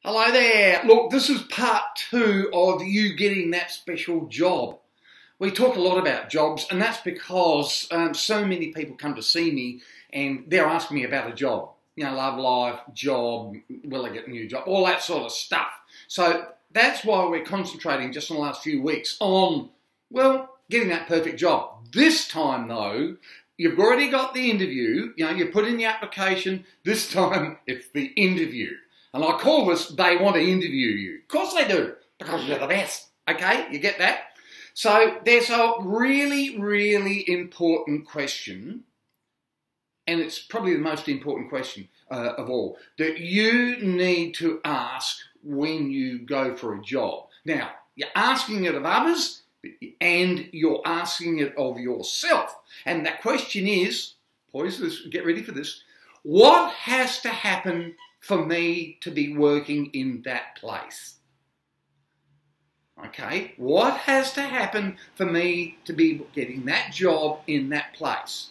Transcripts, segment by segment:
Hello there. Look, this is part 2 of you getting that special job. We talk a lot about jobs, and that's because so many people come to see me and they're asking me about a job. You know, love life, job, will I get a new job, all that sort of stuff. So that's why we're concentrating just in the last few weeks on, well, getting that perfect job. This time though, you've already got the interview, you know, you put in the application. This time it's the interview. And I call this, they want to interview you. Of course they do, because you're the best, okay? You get that? So there's a really, really important question, and it's probably the most important question of all, that you need to ask when you go for a job. Now, you're asking it of others, and you're asking it of yourself. And that question is, poise this, get ready for this, what has to happen for me to be working in that place? Okay, what has to happen for me to be getting that job in that place?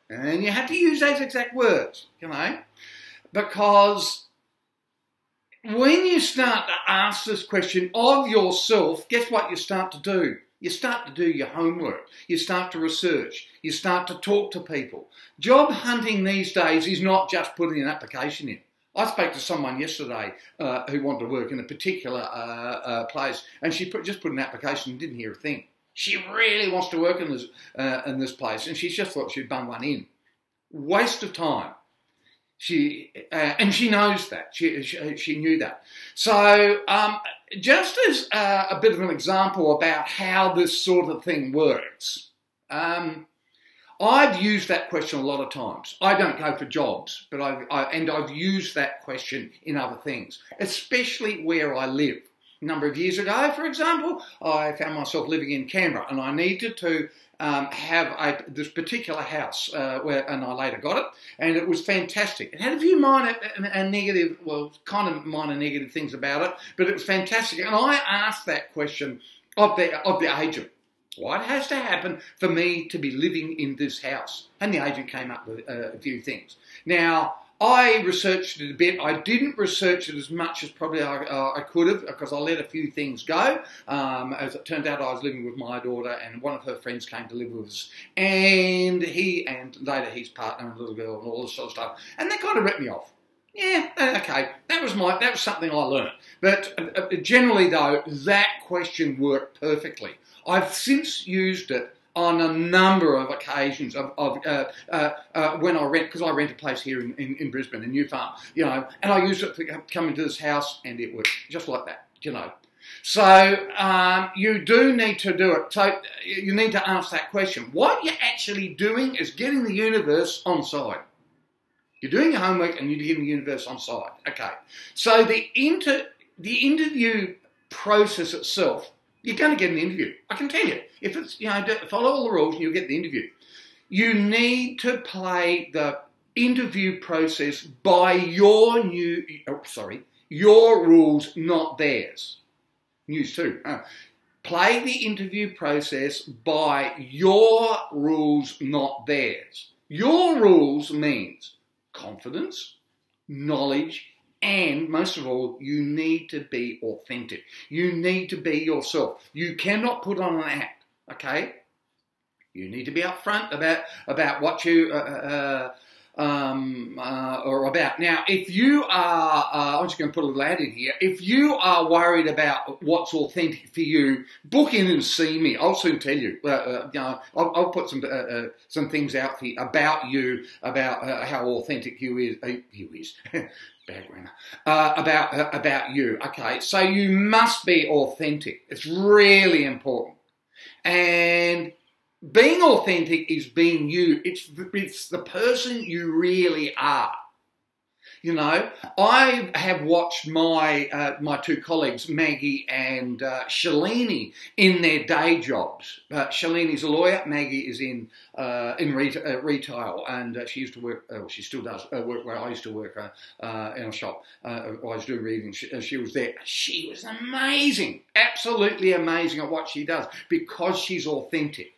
And you have to use those exact words, you know, because when you start to ask this question of yourself, guess what you start to do? You start to do your homework. You start to research. You start to talk to people. Job hunting these days is not just putting an application in. I spoke to someone yesterday who wanted to work in a particular place, and she just put an application and didn't hear a thing. She really wants to work in this place, and she just thought she'd bung one in. Waste of time. And she knows that. She knew that. So just as a bit of an example about how this sort of thing works, I've used that question a lot of times. I don't go for jobs, but I've used that question in other things, especially where I live. A number of years ago, for example, I found myself living in Canberra, and I needed to have this particular house, and I later got it, and it was fantastic. It had a few minor and negative, well, kind of minor negative things about it, but it was fantastic. And I asked that question of the agent. What has to happen for me to be living in this house? And the agent came up with a few things. Now, I researched it a bit. I didn't research it as much as probably I could have, because I let a few things go. As it turned out, I was living with my daughter, and one of her friends came to live with us. And later his partner and little girl and all this sort of stuff. And that kind of ripped me off. Yeah, okay, that was something I learned. But generally, though, that question worked perfectly. I've since used it on a number of occasions when I rent, because I rent a place here in Brisbane, in New Farm, you know, and I used it to come into this house, and it worked just like that, you know. So you do need to do it. So you need to ask that question. What you're actually doing is getting the universe on side. You're doing your homework and you're getting the universe on side. Okay. So the interview process itself, you're going to get an interview. I can tell you. If it's, you know, follow all the rules and you'll get the interview. You need to play the interview process by your rules, not theirs. News too. Play the interview process by your rules, not theirs. Your rules means confidence, knowledge, and most of all, you need to be authentic. You need to be yourself. You cannot put on an act, okay? You need to be upfront about what you are about. Now, if you are, I'm just going to put a little ad in here. If you are worried about what's authentic for you, book in and see me. I'll soon tell you. You know, I'll put some things out for you, about how authentic you is. Bad grammar. About you. Okay, so you must be authentic. It's really important. And being authentic is being you. It's the person you really are. You know, I have watched my two colleagues, Maggie and Shalini, in their day jobs. Shalini's a lawyer, Maggie is in retail, and she used to work, she still does, work where I used to work in a shop. I was doing reading, she was there. She was amazing, absolutely amazing at what she does, because she's authentic.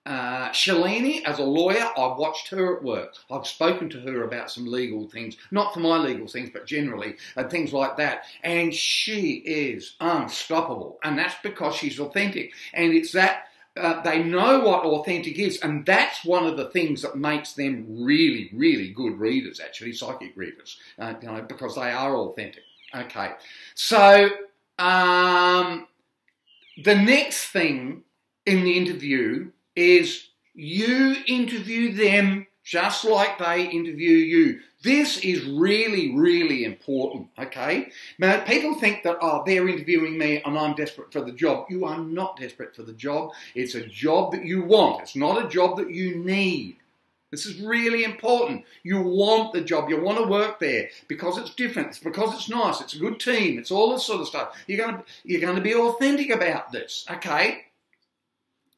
Shalini, as a lawyer, I've watched her at work. I've spoken to her about some legal things, not for my legal things, but generally, and things like that. And she is unstoppable. And that's because she's authentic. And it's that they know what authentic is. And that's one of the things that makes them really, really good readers, actually, psychic readers, because they are authentic. Okay. So the next thing in the interview is you interview them just like they interview you. This is really, really important, okay? Now, people think that, oh, they're interviewing me and I'm desperate for the job. You are not desperate for the job. It's a job that you want. It's not a job that you need. This is really important. You want the job. You want to work there because it's different. It's because it's nice. It's a good team. It's all this sort of stuff. You're going to be authentic about this, okay?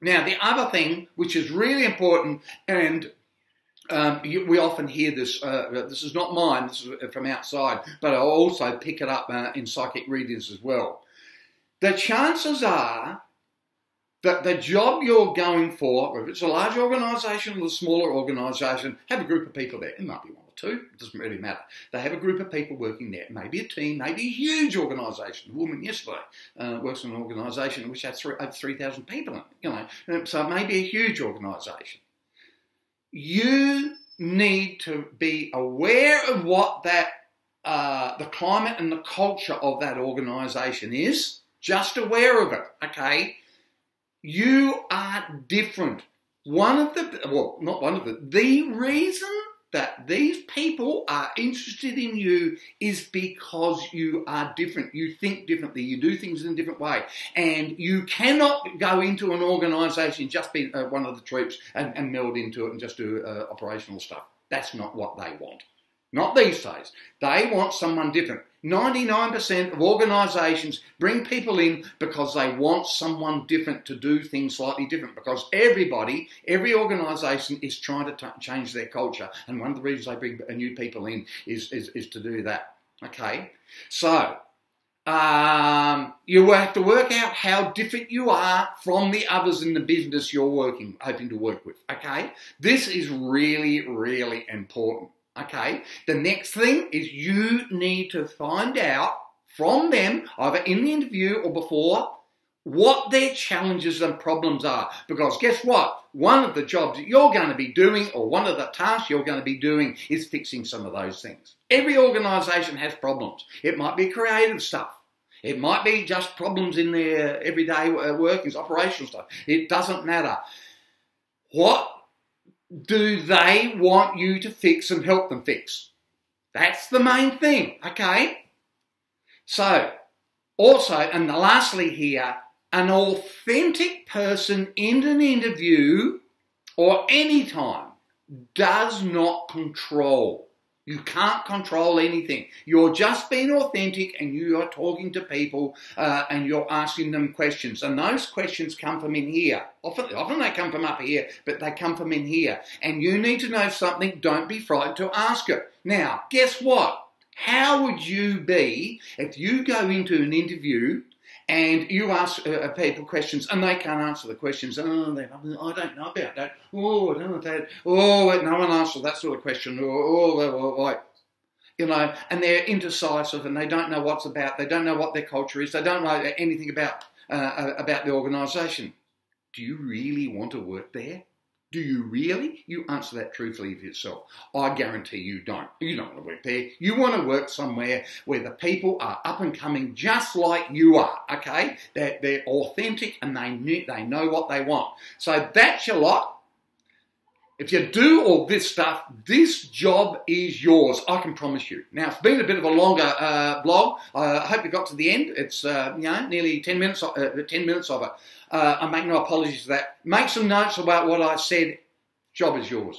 Now, the other thing, which is really important, and we often hear this, this is not mine, this is from outside, but I also pick it up in psychic readings as well. The chances are that the job you're going for, if it's a large organisation or a smaller organisation, have a group of people there. It might be one or two, it doesn't really matter. They have a group of people working there. Maybe a team, maybe a huge organisation. A woman yesterday works in an organisation which has over 3,000 people in it. So it may be a huge organisation. You need to be aware of what that the climate and the culture of that organisation is. Just aware of it, okay? You are different. The reason that these people are interested in you is because you are different. You think differently. You do things in a different way. And you cannot go into an organisation, just be one of the troops and meld into it and just do operational stuff. That's not what they want. Not these days. They want someone different. 99% of organisations bring people in because they want someone different to do things slightly different, because every organisation is trying to change their culture, and one of the reasons they bring new people in is to do that. Okay? So, you have to work out how different you are from the others in the business you're hoping to work with. Okay? This is really, really important. Okay, the next thing is you need to find out from them, either in the interview or before, what their challenges and problems are. Because guess what? One of the jobs that you're going to be doing, or one of the tasks you're going to be doing, is fixing some of those things. Every organisation has problems. It might be creative stuff. It might be just problems in their everyday workings, operational stuff. It doesn't matter. What do they want you to fix and help them fix? That's the main thing, okay? So, also, and lastly here, an authentic person in an interview or any time does not control. You can't control anything. You're just being authentic and you are talking to people and you're asking them questions. And those questions come from in here. Often they come from up here, but they come from in here. And you need to know something. Don't be frightened to ask it. Now, guess what? How would you be if you go into an interview and you ask people questions and they can't answer the questions? Oh, I don't know about that. Oh, I don't know that. Oh, no one answers that sort of question. And they're indecisive and they don't know what's about. They don't know what their culture is. They don't know anything about the organisation. Do you really want to work there? Do you really? You answer that truthfully for yourself. I guarantee you don't. You don't want to work there. You want to work somewhere where the people are up and coming just like you are, okay? They're authentic and they know what they want. So that's your lot. If you do all this stuff, this job is yours. I can promise you. Now, it's been a bit of a longer blog. I hope you got to the end. It's nearly 10 minutes of it. I make no apologies for that. Make some notes about what I said. Job is yours.